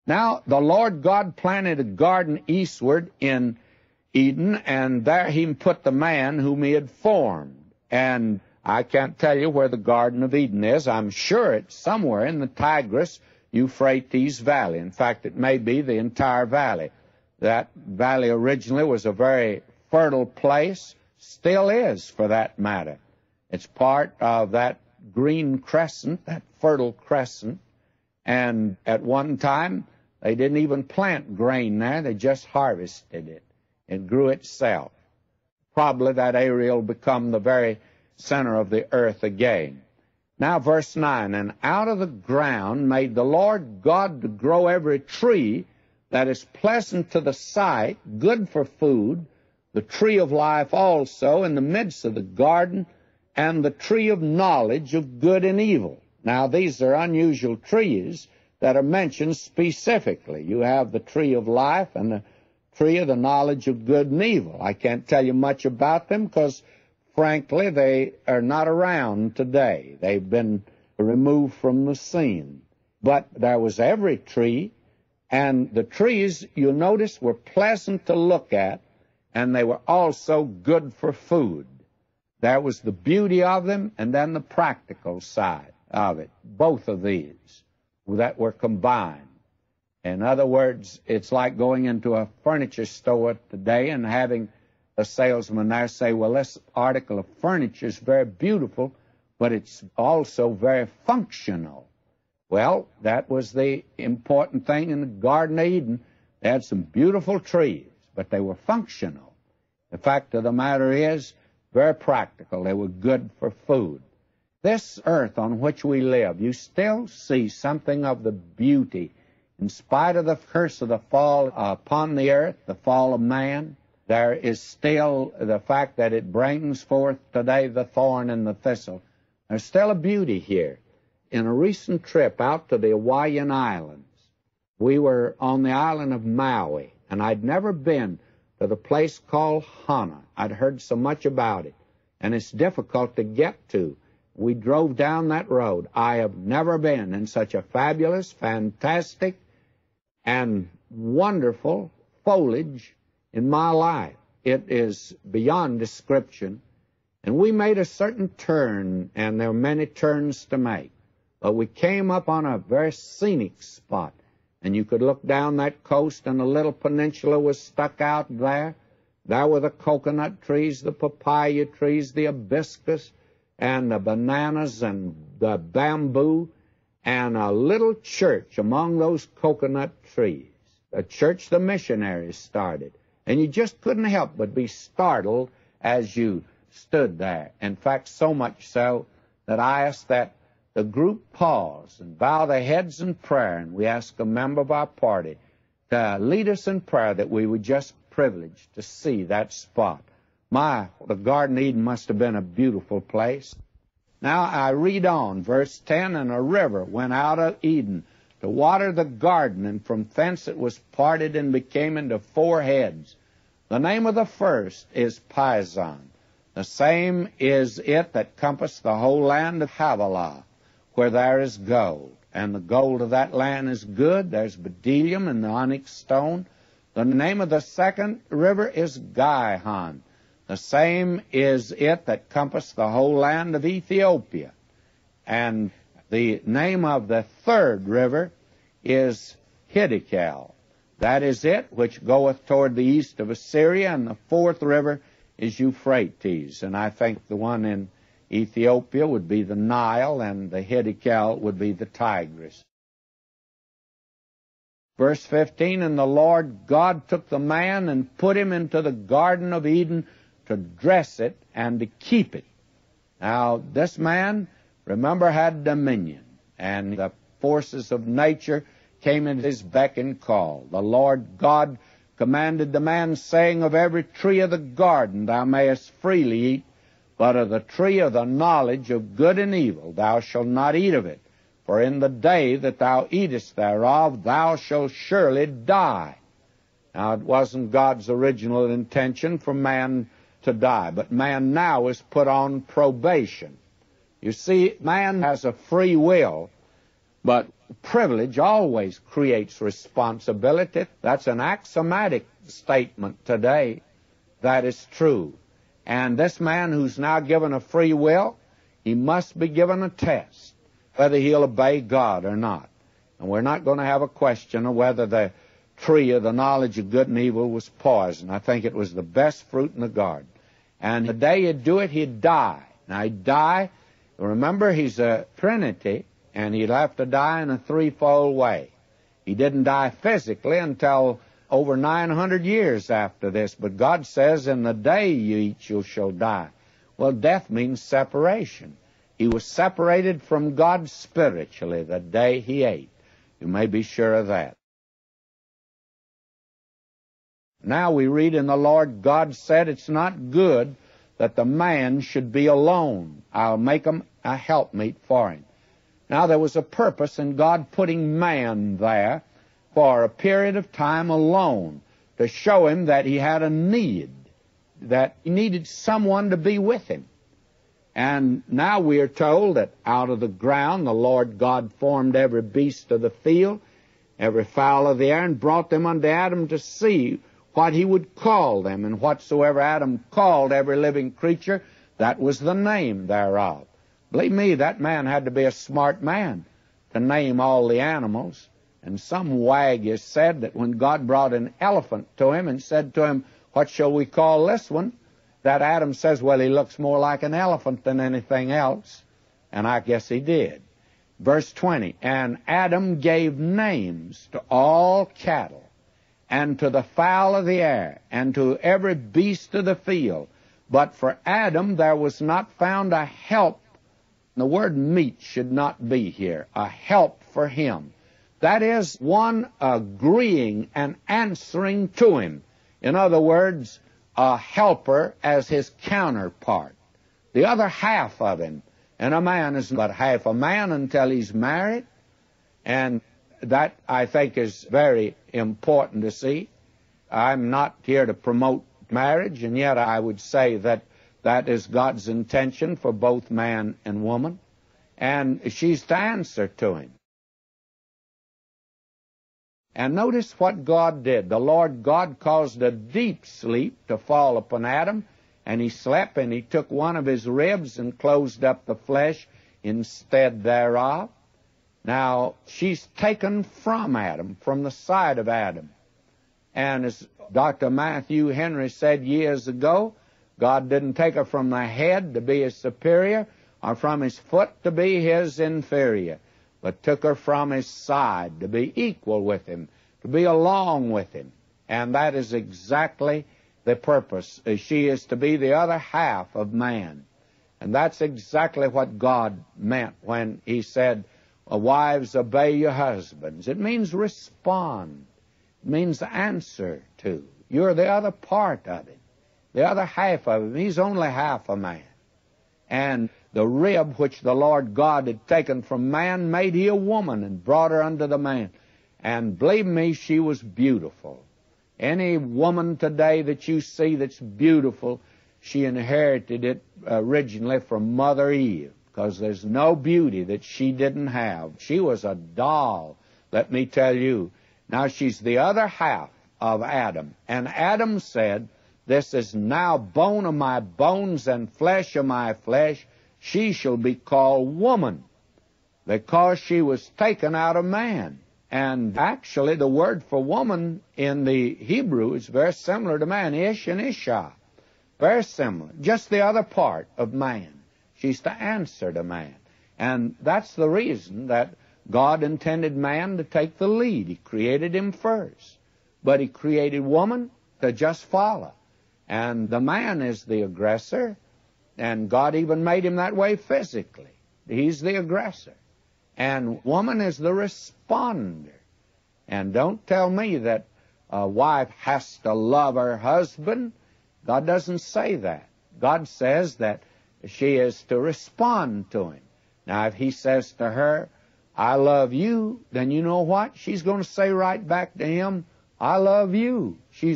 Now, the Lord God planted a garden eastward in Eden, and there he put the man whom he had formed. And I can't tell you where the Garden of Eden is. I'm sure it's somewhere in the Tigris-Euphrates Valley. In fact, it may be the entire valley. That valley originally was a very fertile place, still is for that matter. It's part of that green crescent, that fertile crescent, and at one time they didn't even plant grain there, they just harvested it. It grew itself. Probably that area will become the very center of the earth again. Now verse 9, and out of the ground made the Lord God to grow every tree that is pleasant to the sight, good for food, the tree of life also in the midst of the garden, and the tree of knowledge of good and evil. Now these are unusual trees that are mentioned specifically. You have the tree of life and the tree of the knowledge of good and evil. I can't tell you much about them because, frankly, they are not around today. They've been removed from the scene. But there was every tree, and the trees, you'll notice, were pleasant to look at, and they were also good for food. There was the beauty of them and then the practical side of it, both of these that were combined. In other words, it's like going into a furniture store today and having a salesman there say, well, this article of furniture is very beautiful, but it's also very functional. Well, that was the important thing in the Garden of Eden. They had some beautiful trees, but they were functional. The fact of the matter is, very practical. They were good for food. This earth on which we live, you still see something of the beauty. In spite of the curse of the fall upon the earth, the fall of man, there is still the fact that it brings forth today the thorn and the thistle. There's still a beauty here. In a recent trip out to the Hawaiian Islands, we were on the island of Maui, and I'd never been to the place called Hana. I'd heard so much about it, and it's difficult to get to. We drove down that road. I have never been in such a fabulous, fantastic, and wonderful foliage in my life. It is beyond description. And we made a certain turn, and there were many turns to make. But we came up on a very scenic spot, and you could look down that coast, and a little peninsula was stuck out there. There were the coconut trees, the papaya trees, the hibiscus, and the bananas and the bamboo, and a little church among those coconut trees, a church the missionaries started. And you just couldn't help but be startled as you stood there. In fact, so much so that I asked that the group pause and bow their heads in prayer, and we asked a member of our party to lead us in prayer that we were just privileged to see that spot. The Garden of Eden must have been a beautiful place. Now I read on, verse 10, and a river went out of Eden to water the garden, and from thence it was parted and became into four heads. The name of the first is Pison. The same is it that compassed the whole land of Havilah, where there is gold. And the gold of that land is good. There's bdellium and the onyx stone. The name of the second river is Gihon. The same is it that compassed the whole land of Ethiopia. And the name of the third river is Hiddekel. That is it, which goeth toward the east of Assyria. And the fourth river is Euphrates. And I think the one in Ethiopia would be the Nile, and the Hiddekel would be the Tigris. Verse 15, and the Lord God took the man and put him into the Garden of Eden to dress it and to keep it. Now, this man, remember, had dominion, and the forces of nature came at his beck and call. The Lord God commanded the man, saying, of every tree of the garden thou mayest freely eat, but of the tree of the knowledge of good and evil thou shalt not eat of it. For in the day that thou eatest thereof, thou shalt surely die. Now, it wasn't God's original intention for man to die, but man now is put on probation. You see, man has a free will, But privilege always creates responsibility. That's an axiomatic statement today. That is true. And this man who's now given a free will, he must be given a test, whether he'll obey God or not. And we're not going to have a question of whether the tree of the knowledge of good and evil was poison. I think it was the best fruit in the garden. And the day he'd do it, he'd die. Now, he'd die. Remember, he's a Trinity, and he'd have to die in a threefold way. He didn't die physically until over 900 years after this, but God says, in the day you eat, you shall die. Well, death means separation. He was separated from God spiritually the day he ate. You may be sure of that. Now we read in the Lord, God said, it's not good that the man should be alone. I'll make him a helpmeet for him. Now there was a purpose in God putting man there for a period of time alone, to show him that he had a need, that he needed someone to be with him. And now we are told that out of the ground the Lord God formed every beast of the field, every fowl of the air, and brought them unto Adam to see what he would call them. And whatsoever Adam called every living creature, that was the name thereof. Believe me, that man had to be a smart man to name all the animals. And some wag has said that when God brought an elephant to him and said to him, what shall we call this one? That Adam says, well, he looks more like an elephant than anything else. And I guess he did. Verse 20, and Adam gave names to all cattle, and to the fowl of the air, and to every beast of the field. But for Adam there was not found a help. The word meet should not be here. A help for him. That is, one agreeing and answering to him. In other words, a helper as his counterpart. The other half of him. And a man is but half a man until he's married. And that, I think, is very important to see. I'm not here to promote marriage, and yet I would say that that is God's intention for both man and woman. And she's to answer to him. And notice what God did. The Lord God caused a deep sleep to fall upon Adam, and he slept, and he took one of his ribs and closed up the flesh instead thereof. Now, she's taken from Adam, from the side of Adam. And as Dr. Matthew Henry said years ago, God didn't take her from the head to be his superior, or from his foot to be his inferior, but took her from his side to be equal with him, to be along with him. And that is exactly the purpose. She is to be the other half of man. And that's exactly what God meant when he said, wives, obey your husbands. It means respond. It means answer to. You're the other part of him, the other half of him. He's only half a man. And the rib which the Lord God had taken from man made he a woman and brought her unto the man. And believe me, she was beautiful. Any woman today that you see that's beautiful, she inherited it originally from Mother Eve, because there's no beauty that she didn't have. She was a doll, let me tell you. Now she's the other half of Adam. And Adam said, this is now bone of my bones and flesh of my flesh. She shall be called woman, because she was taken out of man. And actually, the word for woman in the Hebrew is very similar to man, ish and isha. Very similar. Just the other part of man. She's to answer to man. And that's the reason that God intended man to take the lead. He created him first. But he created woman to just follow. And the man is the aggressor. And God even made him that way physically. He's the aggressor. And woman is the responder. And don't tell me that a wife has to love her husband. God doesn't say that. God says that she is to respond to him. Now, if he says to her, I love you, then you know what? She's going to say right back to him, I love you. She's